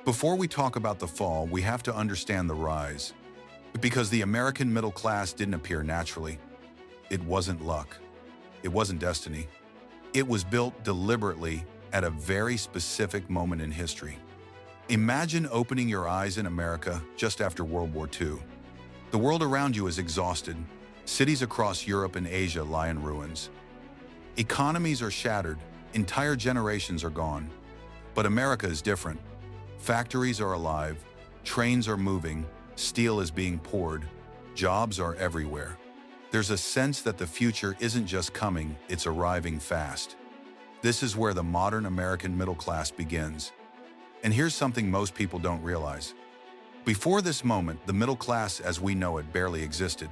Before we talk about the fall, we have to understand the rise. Because the American middle class didn't appear naturally. It wasn't luck. It wasn't destiny. It was built deliberately at a very specific moment in history. Imagine opening your eyes in America just after World War II. The world around you is exhausted. Cities across Europe and Asia lie in ruins. Economies are shattered. Entire generations are gone. But America is different. Factories are alive. Trains are moving. Steel is being poured. Jobs are everywhere. There's a sense that the future isn't just coming, it's arriving fast. This is where the modern American middle class begins. And here's something most people don't realize. Before this moment, the middle class as we know it barely existed.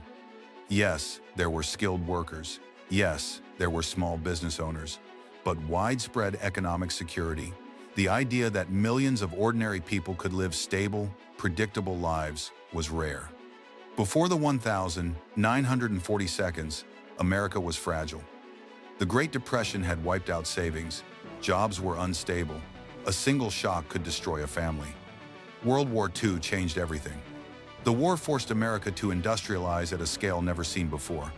Yes, there were skilled workers. Yes, there were small business owners. But widespread economic security, the idea that millions of ordinary people could live stable, predictable lives, was rare. Before the 1940 seconds, America was fragile. The Great Depression had wiped out savings. Jobs were unstable. A single shock could destroy a family. World War II changed everything. The war forced America to industrialize at a scale never seen before.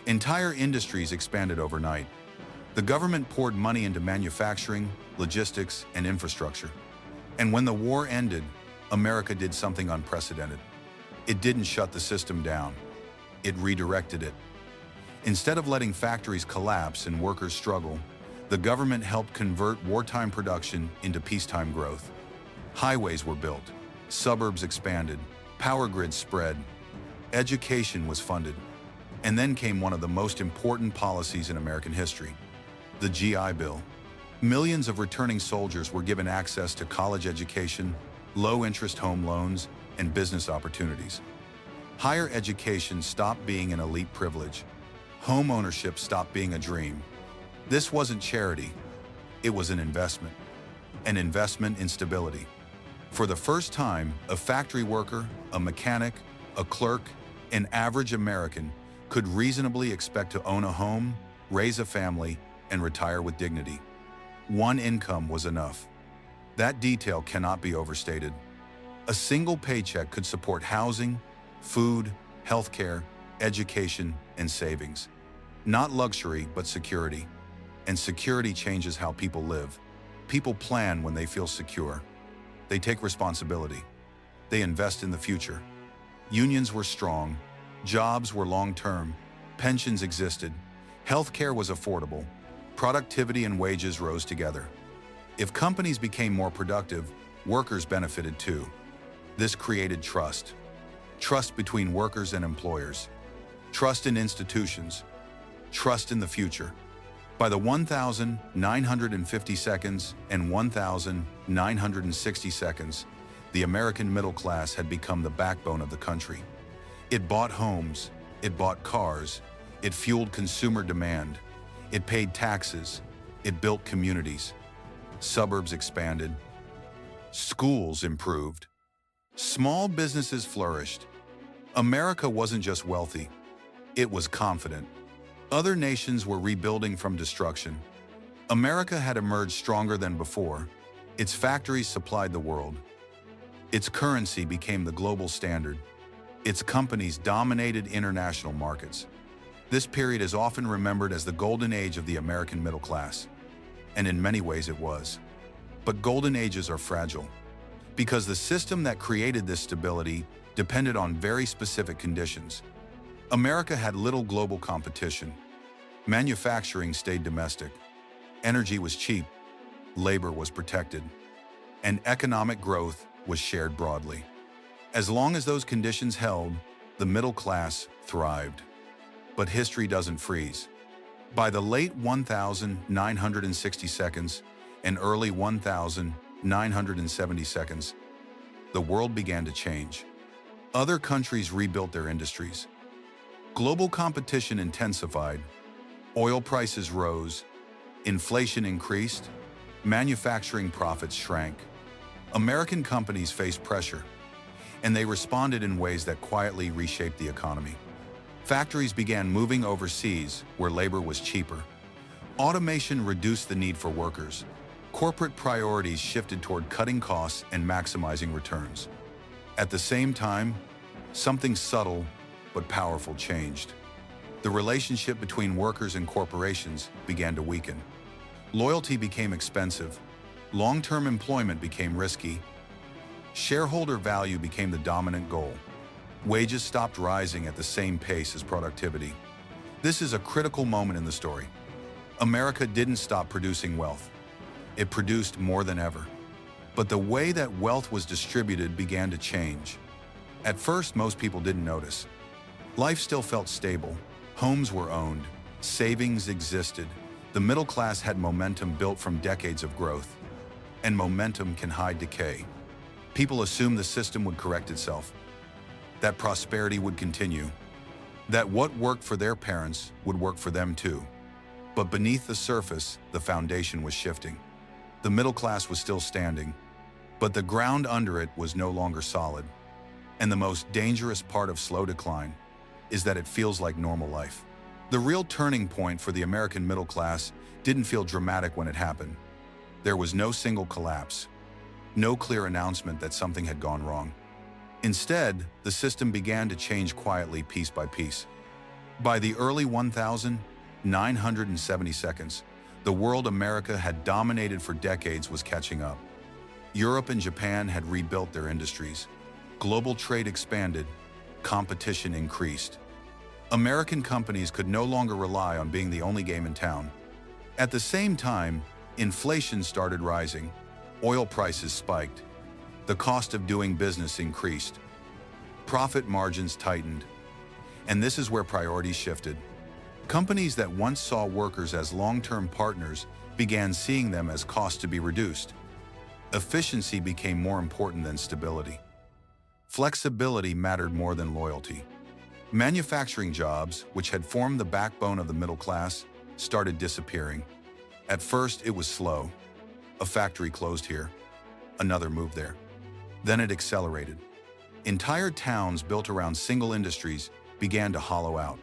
Entire industries expanded overnight. The government poured money into manufacturing, logistics, and infrastructure. And when the war ended, America did something unprecedented. It didn't shut the system down. It redirected it. Instead of letting factories collapse and workers struggle, the government helped convert wartime production into peacetime growth. Highways were built, suburbs expanded, power grids spread, education was funded, and then came one of the most important policies in American history, the GI Bill. Millions of returning soldiers were given access to college education, low-interest home loans, and business opportunities. Higher education stopped being an elite privilege. Home ownership stopped being a dream. This wasn't charity. It was an investment in stability. For the first time, a factory worker, a mechanic, a clerk, an average American could reasonably expect to own a home, raise a family, and retire with dignity. One income was enough. That detail cannot be overstated. A single paycheck could support housing, food, healthcare, education, and savings. Not luxury, but security. And security changes how people live. People plan when they feel secure. They take responsibility. They invest in the future. Unions were strong. Jobs were long-term. Pensions existed. Healthcare was affordable. Productivity and wages rose together. If companies became more productive, workers benefited too. This created trust. Trust between workers and employers. Trust in institutions. Trust in the future. By the 1950 seconds and 1960 seconds, the American middle class had become the backbone of the country. It bought homes, it bought cars, it fueled consumer demand, it paid taxes, it built communities. Suburbs expanded. Schools improved. Small businesses flourished. America wasn't just wealthy, it was confident. Other nations were rebuilding from destruction. America had emerged stronger than before. Its factories supplied the world. Its currency became the global standard. Its companies dominated international markets. This period is often remembered as the golden age of the American middle class. And in many ways it was. But golden ages are fragile. Because the system that created this stability depended on very specific conditions. America had little global competition. Manufacturing stayed domestic. Energy was cheap. Labor was protected. And economic growth was shared broadly. As long as those conditions held, the middle class thrived. But history doesn't freeze. By the late 1960 seconds and early 1970 seconds, the world began to change. Other countries rebuilt their industries. Global competition intensified. Oil prices rose. Inflation increased. Manufacturing profits shrank. American companies faced pressure, and they responded in ways that quietly reshaped the economy. Factories began moving overseas where labor was cheaper. Automation reduced the need for workers. Corporate priorities shifted toward cutting costs and maximizing returns. At the same time, something subtle but powerful changed. The relationship between workers and corporations began to weaken. Loyalty became expensive, long-term employment became risky, shareholder value became the dominant goal. Wages stopped rising at the same pace as productivity. This is a critical moment in the story. America didn't stop producing wealth. It produced more than ever. But the way that wealth was distributed began to change. At first, most people didn't notice. Life still felt stable. Homes were owned. Savings existed. The middle class had momentum built from decades of growth. And momentum can hide decay. People assumed the system would correct itself, that prosperity would continue, that what worked for their parents would work for them too. But beneath the surface, the foundation was shifting. The middle class was still standing, but the ground under it was no longer solid. And the most dangerous part of slow decline is that it feels like normal life. The real turning point for the American middle class didn't feel dramatic when it happened. There was no single collapse, no clear announcement that something had gone wrong. Instead, the system began to change quietly piece by piece. By the early 1970s, the world America had dominated for decades was catching up. Europe and Japan had rebuilt their industries. Global trade expanded. Competition increased. American companies could no longer rely on being the only game in town. At the same time, inflation started rising. Oil prices spiked. The cost of doing business increased. Profit margins tightened. And this is where priorities shifted. Companies that once saw workers as long-term partners began seeing them as costs to be reduced. Efficiency became more important than stability. Flexibility mattered more than loyalty. Manufacturing jobs, which had formed the backbone of the middle class, started disappearing. At first, it was slow. A factory closed here. Another moved there. Then it accelerated. Entire towns built around single industries began to hollow out.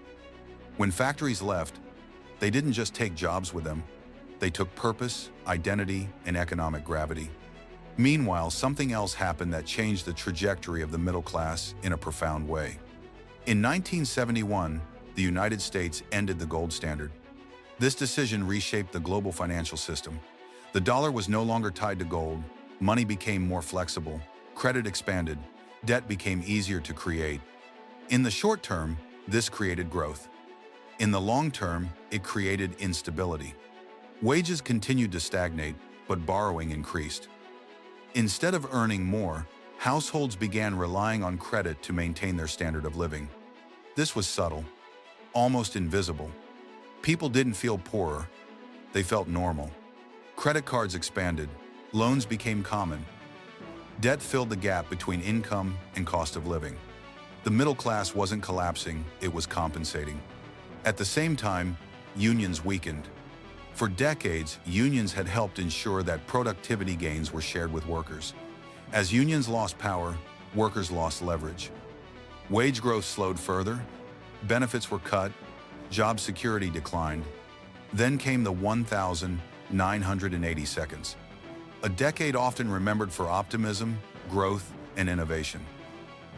When factories left, they didn't just take jobs with them. They took purpose, identity, and economic gravity. Meanwhile, something else happened that changed the trajectory of the middle class in a profound way. In 1971, the United States ended the gold standard. This decision reshaped the global financial system. The dollar was no longer tied to gold. Money became more flexible. Credit expanded. Debt became easier to create. In the short term, this created growth. In the long term, it created instability. Wages continued to stagnate, but borrowing increased. Instead of earning more, households began relying on credit to maintain their standard of living. This was subtle, almost invisible. People didn't feel poorer. They felt normal. Credit cards expanded. Loans became common. Debt filled the gap between income and cost of living. The middle class wasn't collapsing, it was compensating. At the same time, unions weakened. For decades, unions had helped ensure that productivity gains were shared with workers. As unions lost power, workers lost leverage. Wage growth slowed further, benefits were cut, job security declined. Then came the 1980 seconds. A decade often remembered for optimism, growth, and innovation.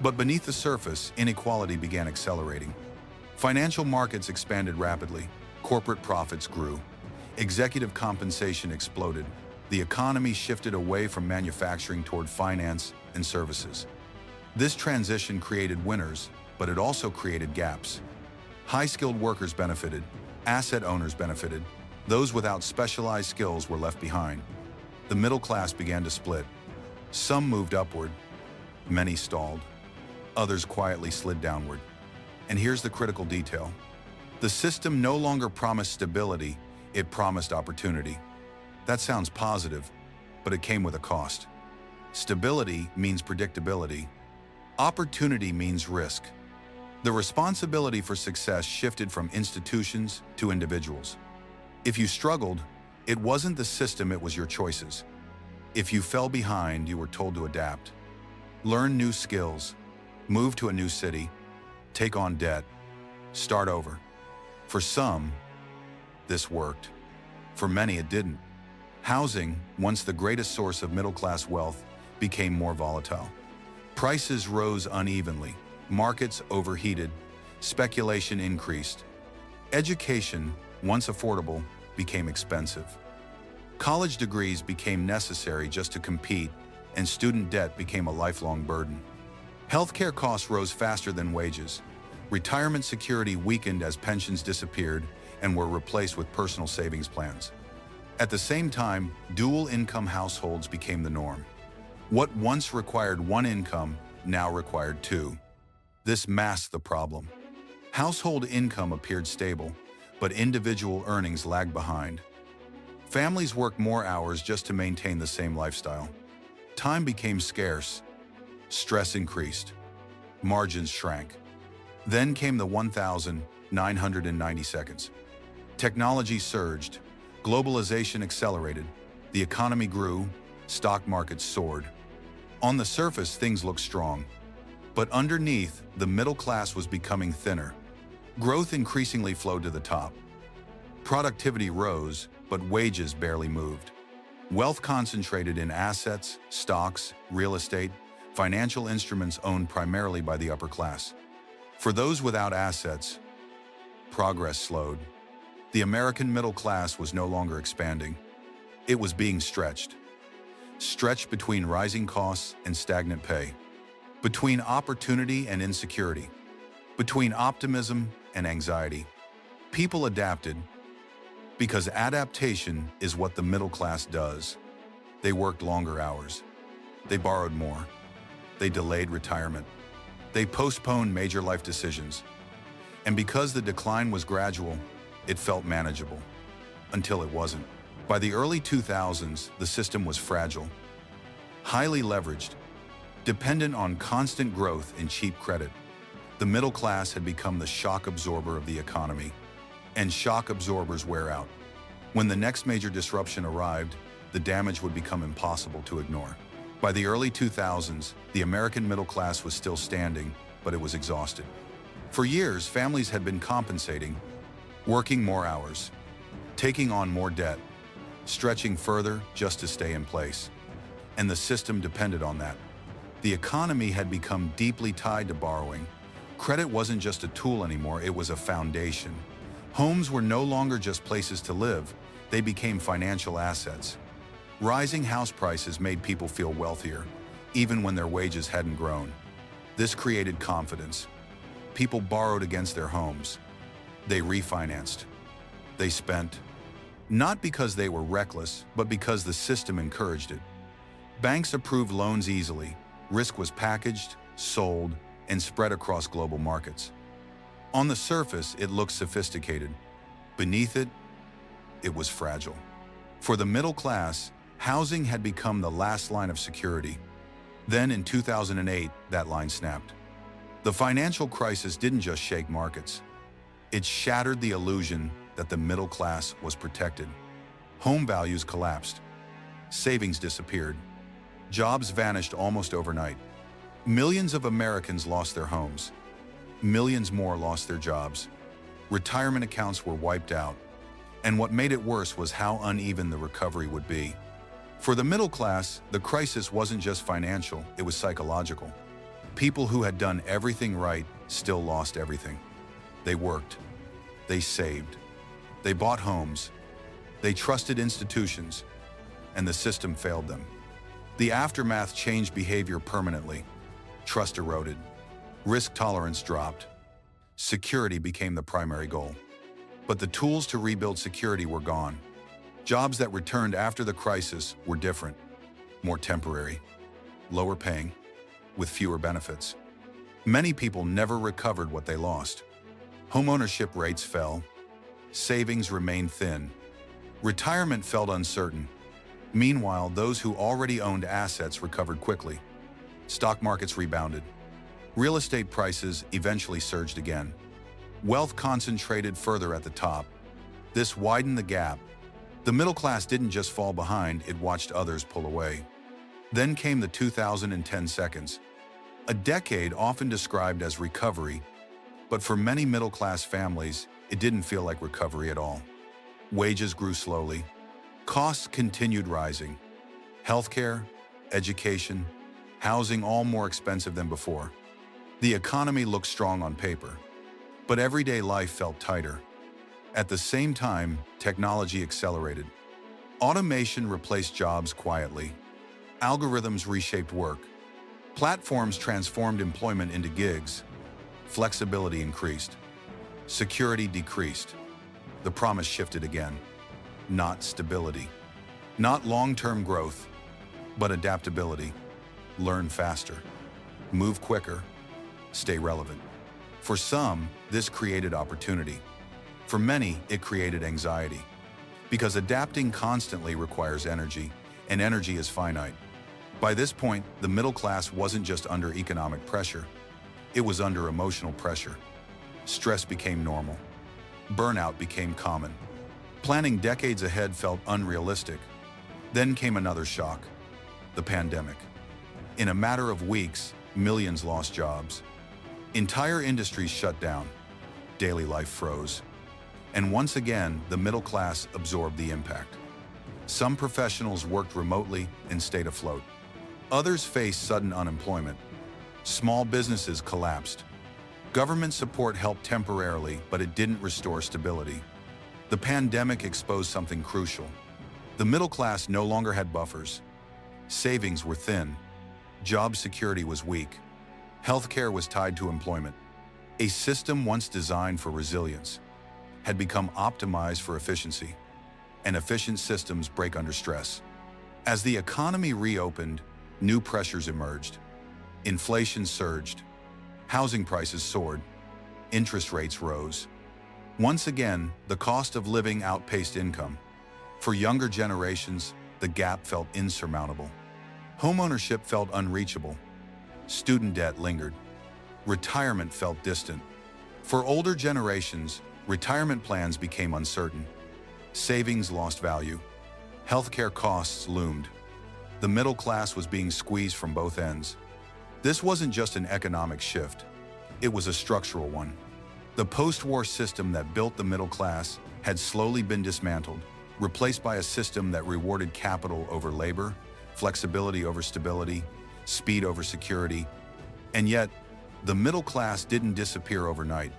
But beneath the surface, inequality began accelerating. Financial markets expanded rapidly, corporate profits grew, executive compensation exploded, the economy shifted away from manufacturing toward finance and services. This transition created winners, but it also created gaps. High-skilled workers benefited, asset owners benefited, those without specialized skills were left behind. The middle class began to split. Some moved upward, many stalled, others quietly slid downward. And here's the critical detail. The system no longer promised stability, it promised opportunity. That sounds positive, but it came with a cost. Stability means predictability. Opportunity means risk. The responsibility for success shifted from institutions to individuals. If you struggled, it wasn't the system, it was your choices. If you fell behind, you were told to adapt. Learn new skills, move to a new city, take on debt, start over. For some, this worked. For many, it didn't. Housing, once the greatest source of middle-class wealth, became more volatile. Prices rose unevenly, markets overheated, speculation increased. Education, once affordable, became expensive. College degrees became necessary just to compete, and student debt became a lifelong burden. Healthcare costs rose faster than wages. Retirement security weakened as pensions disappeared and were replaced with personal savings plans. At the same time, dual-income households became the norm. What once required one income now required two. This masked the problem. Household income appeared stable, but individual earnings lagged behind. Families worked more hours just to maintain the same lifestyle. Time became scarce. Stress increased. Margins shrank. Then came the 1,990 seconds. Technology surged. Globalization accelerated. The economy grew. Stock markets soared. On the surface, things looked strong. But underneath, the middle class was becoming thinner. Growth increasingly flowed to the top. Productivity rose, but wages barely moved. Wealth concentrated in assets, stocks, real estate, financial instruments owned primarily by the upper class. For those without assets, progress slowed. The American middle class was no longer expanding. It was being stretched. Stretched between rising costs and stagnant pay. Between opportunity and insecurity. Between optimism and anxiety. People adapted, because adaptation is what the middle class does. They worked longer hours. They borrowed more. They delayed retirement. They postponed major life decisions. And because the decline was gradual, it felt manageable. Until it wasn't. By the early 2000s, the system was fragile, highly leveraged, dependent on constant growth and cheap credit. The middle class had become the shock absorber of the economy. And shock absorbers wear out. When the next major disruption arrived, the damage would become impossible to ignore. By the early 2000s, the American middle class was still standing, but it was exhausted. For years, families had been compensating, working more hours, taking on more debt, stretching further just to stay in place. And the system depended on that. The economy had become deeply tied to borrowing. Credit wasn't just a tool anymore, it was a foundation. Homes were no longer just places to live, they became financial assets. Rising house prices made people feel wealthier, even when their wages hadn't grown. This created confidence. People borrowed against their homes. They refinanced. They spent. Not because they were reckless, but because the system encouraged it. Banks approved loans easily. Risk was packaged, sold, and spread across global markets. On the surface, it looked sophisticated. Beneath it, it was fragile. For the middle class, housing had become the last line of security. Then in 2008, that line snapped. The financial crisis didn't just shake markets. It shattered the illusion that the middle class was protected. Home values collapsed. Savings disappeared. Jobs vanished almost overnight. Millions of Americans lost their homes. Millions more lost their jobs. Retirement accounts were wiped out. And what made it worse was how uneven the recovery would be. For the middle class, the crisis wasn't just financial, it was psychological. People who had done everything right still lost everything. They worked. They saved. They bought homes. They trusted institutions. And the system failed them. The aftermath changed behavior permanently. Trust eroded. Risk tolerance dropped. Security became the primary goal. But the tools to rebuild security were gone. Jobs that returned after the crisis were different, more temporary, lower paying, with fewer benefits. Many people never recovered what they lost. Homeownership rates fell. Savings remained thin. Retirement felt uncertain. Meanwhile, those who already owned assets recovered quickly. Stock markets rebounded. Real estate prices eventually surged again. Wealth concentrated further at the top. This widened the gap. The middle class didn't just fall behind, it watched others pull away. Then came the 2010 seconds, a decade often described as recovery, but for many middle-class families, it didn't feel like recovery at all. Wages grew slowly. Costs continued rising. Healthcare, education, housing all more expensive than before. The economy looked strong on paper, but everyday life felt tighter. At the same time, technology accelerated. Automation replaced jobs quietly. Algorithms reshaped work. Platforms transformed employment into gigs. Flexibility increased. Security decreased. The promise shifted again. Not stability. Not long-term growth, but adaptability. Learn faster. Move quicker. Stay relevant. For some, this created opportunity. For many, it created anxiety. Because adapting constantly requires energy, and energy is finite. By this point, the middle class wasn't just under economic pressure. It was under emotional pressure. Stress became normal. Burnout became common. Planning decades ahead felt unrealistic. Then came another shock: the pandemic. In a matter of weeks, millions lost jobs. Entire industries shut down. Daily life froze. And once again, the middle class absorbed the impact. Some professionals worked remotely and stayed afloat. Others faced sudden unemployment. Small businesses collapsed. Government support helped temporarily, but it didn't restore stability. The pandemic exposed something crucial. The middle class no longer had buffers. Savings were thin. Job security was weak. Healthcare was tied to employment. A system once designed for resilience had become optimized for efficiency, and efficient systems break under stress. As the economy reopened, new pressures emerged. Inflation surged. Housing prices soared. Interest rates rose. Once again, the cost of living outpaced income. For younger generations, the gap felt insurmountable. Homeownership felt unreachable. Student debt lingered. Retirement felt distant. For older generations, retirement plans became uncertain. Savings lost value. Healthcare costs loomed. The middle class was being squeezed from both ends. This wasn't just an economic shift. It was a structural one. The post-war system that built the middle class had slowly been dismantled, replaced by a system that rewarded capital over labor, flexibility over stability, speed over security. And yet, the middle class didn't disappear overnight.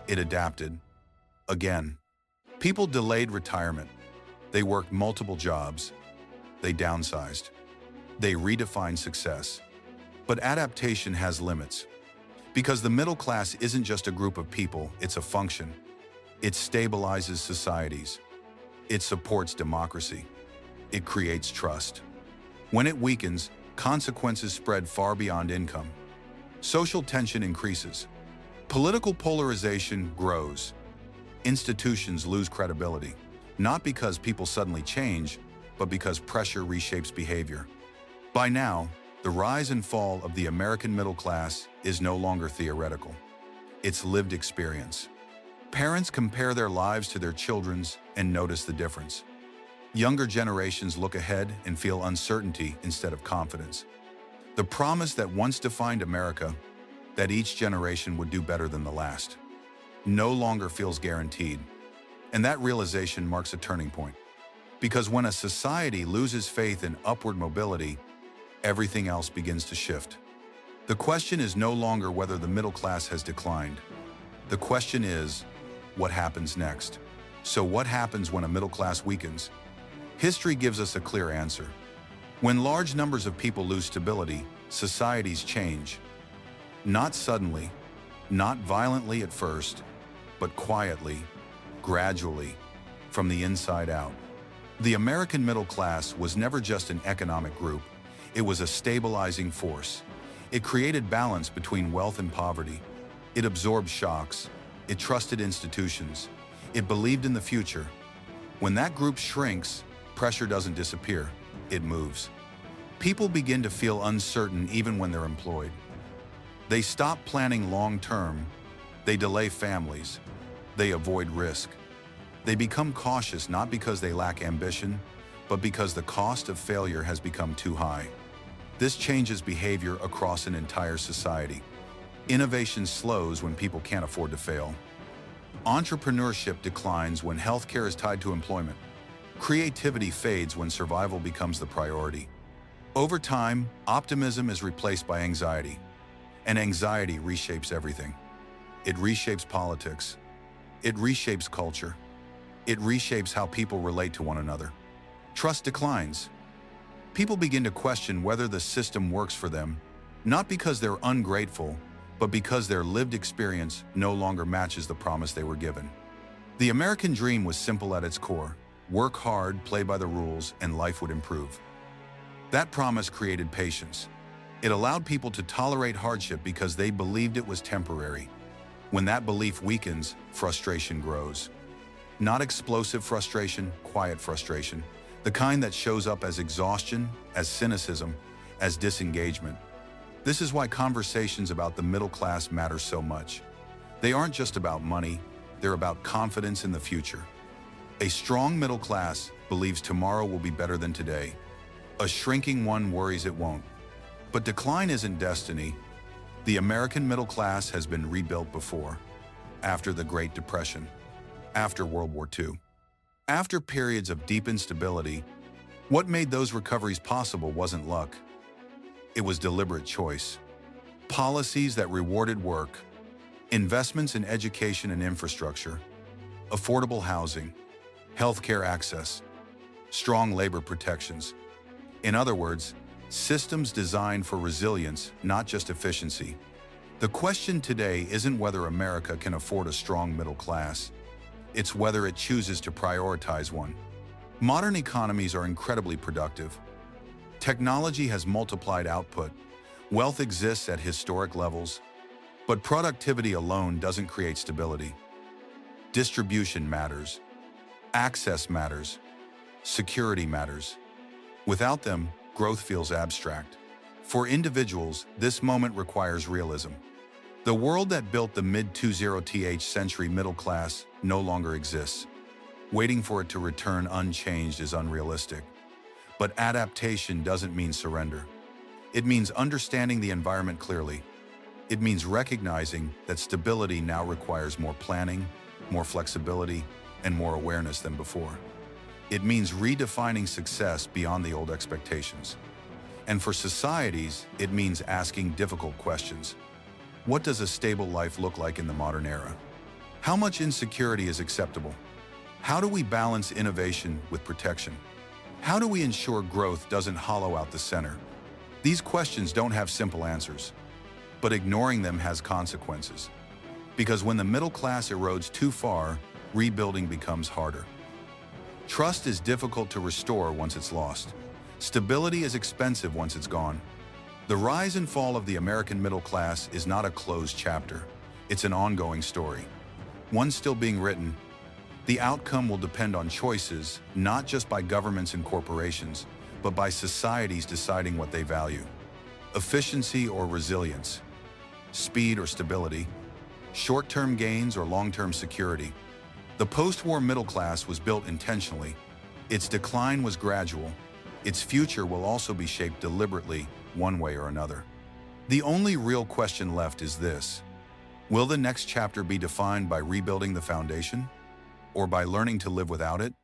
It adapted. Again. People delayed retirement. They worked multiple jobs. They downsized. They redefined success. But adaptation has limits. Because the middle class isn't just a group of people, it's a function. It stabilizes societies. It supports democracy. It creates trust. When it weakens, consequences spread far beyond income. Social tension increases. Political polarization grows. Institutions lose credibility, not because people suddenly change, but because pressure reshapes behavior. By now, the rise and fall of the American middle class is no longer theoretical. It's lived experience. Parents compare their lives to their children's and notice the difference. Younger generations look ahead and feel uncertainty instead of confidence. The promise that once defined America, that each generation would do better than the last, no longer feels guaranteed. And that realization marks a turning point. Because when a society loses faith in upward mobility, everything else begins to shift. The question is no longer whether the middle class has declined. The question is, what happens next? So what happens when a middle class weakens? History gives us a clear answer. When large numbers of people lose stability, societies change. Not suddenly, not violently at first, but quietly, gradually, from the inside out. The American middle class was never just an economic group. It was a stabilizing force. It created balance between wealth and poverty. It absorbed shocks. It trusted institutions. It believed in the future. When that group shrinks, pressure doesn't disappear, it moves. People begin to feel uncertain even when they're employed. They stop planning long-term. They delay families. They avoid risk. They become cautious not because they lack ambition, but because the cost of failure has become too high. This changes behavior across an entire society. Innovation slows when people can't afford to fail. Entrepreneurship declines when healthcare is tied to employment. Creativity fades when survival becomes the priority. Over time, optimism is replaced by anxiety, and anxiety reshapes everything. It reshapes politics. It reshapes culture. It reshapes how people relate to one another. Trust declines. People begin to question whether the system works for them, not because they're ungrateful, but because their lived experience no longer matches the promise they were given. The American dream was simple at its core: work hard, play by the rules, and life would improve. That promise created patience. It allowed people to tolerate hardship because they believed it was temporary. When that belief weakens, frustration grows. Not explosive frustration, quiet frustration, the kind that shows up as exhaustion, as cynicism, as disengagement. This is why conversations about the middle class matter so much. They aren't just about money, they're about confidence in the future. A strong middle class believes tomorrow will be better than today. A shrinking one worries it won't. But decline isn't destiny. The American middle class has been rebuilt before. After the Great Depression, after World War II, after periods of deep instability. What made those recoveries possible wasn't luck. It was deliberate choice. Policies that rewarded work, investments in education and infrastructure, affordable housing, healthcare access, strong labor protections. In other words, systems designed for resilience, not just efficiency. The question today isn't whether America can afford a strong middle class. It's whether it chooses to prioritize one. Modern economies are incredibly productive. Technology has multiplied output. Wealth exists at historic levels. But productivity alone doesn't create stability. Distribution matters. Access matters. Security matters. Without them, growth feels abstract. For individuals, this moment requires realism. The world that built the mid-20th century middle class no longer exists. Waiting for it to return unchanged is unrealistic. But adaptation doesn't mean surrender. It means understanding the environment clearly. It means recognizing that stability now requires more planning, more flexibility, and more awareness than before. It means redefining success beyond the old expectations. And for societies, it means asking difficult questions. What does a stable life look like in the modern era? How much insecurity is acceptable? How do we balance innovation with protection? How do we ensure growth doesn't hollow out the center? These questions don't have simple answers, but ignoring them has consequences. Because when the middle class erodes too far, rebuilding becomes harder. Trust is difficult to restore once it's lost. Stability is expensive once it's gone. The rise and fall of the American middle class is not a closed chapter. It's an ongoing story. One still being written. The outcome will depend on choices, not just by governments and corporations, but by societies deciding what they value. Efficiency or resilience, speed or stability, short-term gains or long-term security. The post-war middle class was built intentionally. Its decline was gradual. Its future will also be shaped deliberately, one way or another. The only real question left is this: will the next chapter be defined by rebuilding the foundation, or by learning to live without it?